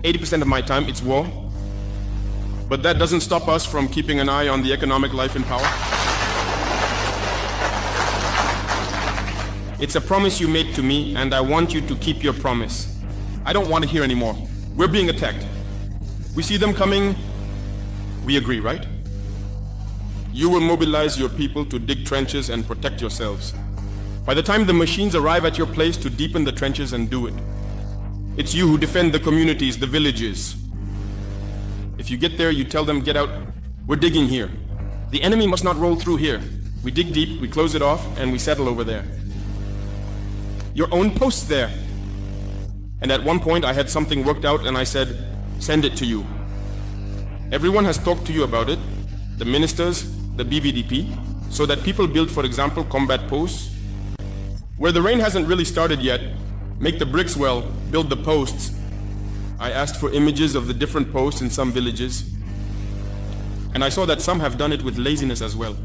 80% of my time, it's war. But that doesn't stop us from keeping an eye on the economic life in power. It's a promise you made to me, and I want you to keep your promise. I don't want to hear anymore. We're being attacked. We see them coming. We agree, right? You will mobilize your people to dig trenches and protect yourselves. By the time the machines arrive at your place to deepen the trenches and do it, it's you who defend the communities, the villages. If you get there, you tell them, get out. We're digging here. The enemy must not roll through here. We dig deep, we close it off, and we settle over there. Your own post's there. And at one point I had something worked out and I said, send it to you. Everyone has talked to you about it, the ministers, the BVDP, so that people build, for example, combat posts. Where the rain hasn't really started yet, make the bricks well, build the posts. I asked for images of the different posts in some villages. And I saw that some have done it with laziness as well.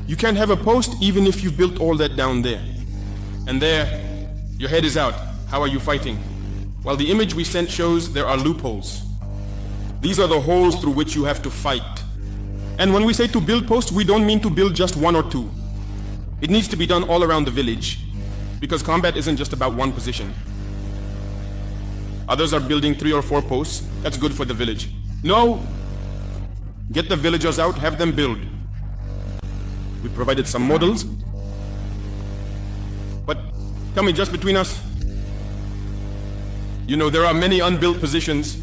You can't have a post even if you've built all that down there. And there, your head is out. How are you fighting? Well, the image we sent shows there are loopholes. These are the holes through which you have to fight. And when we say to build posts, we don't mean to build just one or two. It needs to be done all around the village, because combat isn't just about one position. Others are building 3 or 4 posts. That's good for the village. No! Get the villagers out, have them build. We provided some models. But tell me, just between us, you know, there are many unbuilt positions.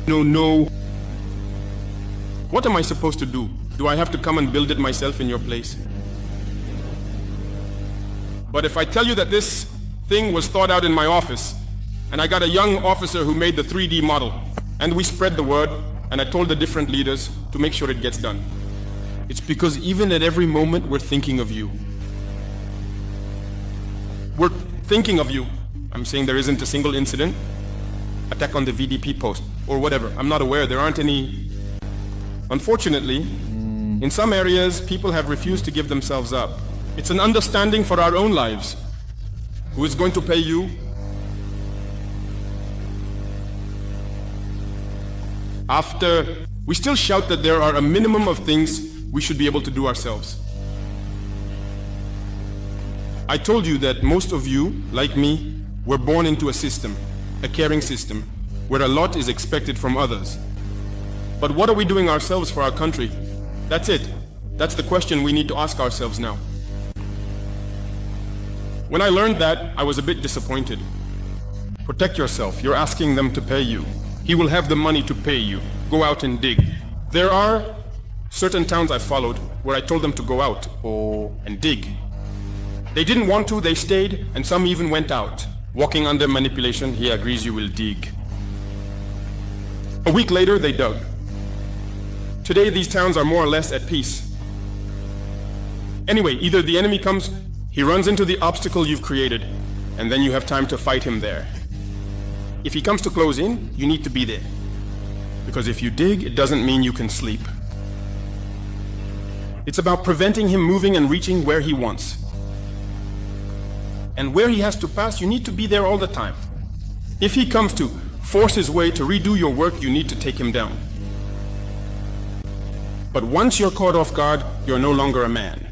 No. What am I supposed to do? Do I have to come and build it myself in your place? But if I tell you that this thing was thought out in my office, and I got a young officer who made the 3D model, and we spread the word, and I told the different leaders to make sure it gets done. It's because even at every moment we're thinking of you. We're thinking of you. I'm saying there isn't a single incident, attack on the VDP post, or whatever. I'm not aware, there aren't any. Unfortunately, in some areas, people have refused to give themselves up. It's an understanding for our own lives. Who is going to pay you? After, we still shout that there are a minimum of things we should be able to do ourselves. I told you that most of you, like me, were born into a system, a caring system, where a lot is expected from others. But what are we doing ourselves for our country? That's it. That's the question we need to ask ourselves now. When I learned that, I was a bit disappointed. Protect yourself. You're asking them to pay you. He will have the money to pay you. Go out and dig. There are certain towns I followed where I told them to go out and dig. They didn't want to, they stayed, and some even went out. Walking under manipulation, he agrees you will dig. A week later, they dug. Today, these towns are more or less at peace. Anyway, either the enemy comes, he runs into the obstacle you've created, and then you have time to fight him there. If he comes to close in, you need to be there. Because if you dig, it doesn't mean you can sleep. It's about preventing him moving and reaching where he wants. And where he has to pass, you need to be there all the time. If he comes to force his way to redo your work, you need to take him down. But once you're caught off guard, you're no longer a man.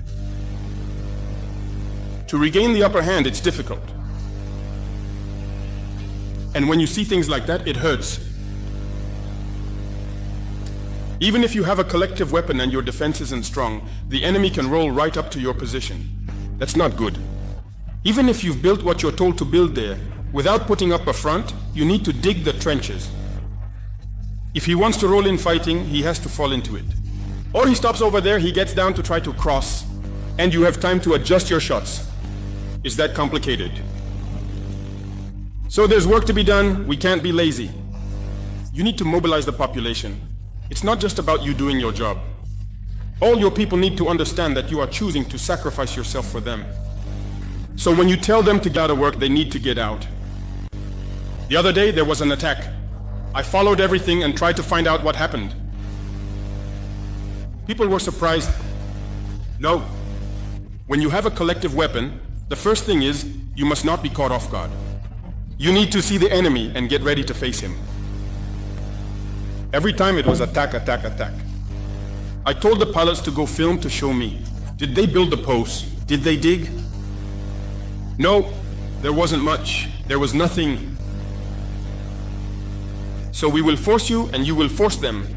To regain the upper hand, it's difficult. And when you see things like that, it hurts. Even if you have a collective weapon and your defense isn't strong, the enemy can roll right up to your position. That's not good. Even if you've built what you're told to build there, without putting up a front, you need to dig the trenches. If he wants to roll in fighting, he has to fall into it. Or he stops over there, he gets down to try to cross, and you have time to adjust your shots. Is that complicated? So there's work to be done. We can't be lazy. You need to mobilize the population. It's not just about you doing your job. All your people need to understand that you are choosing to sacrifice yourself for them. So when you tell them to get out of work, they need to get out. The other day, there was an attack. I followed everything and tried to find out what happened. People were surprised. No. When you have a collective weapon, the first thing is you must not be caught off guard. You need to see the enemy and get ready to face him. Every time it was attack, attack, attack. I told the pilots to go film to show me. Did they build the posts? Did they dig? No, there wasn't much. There was nothing. So we will force you and you will force them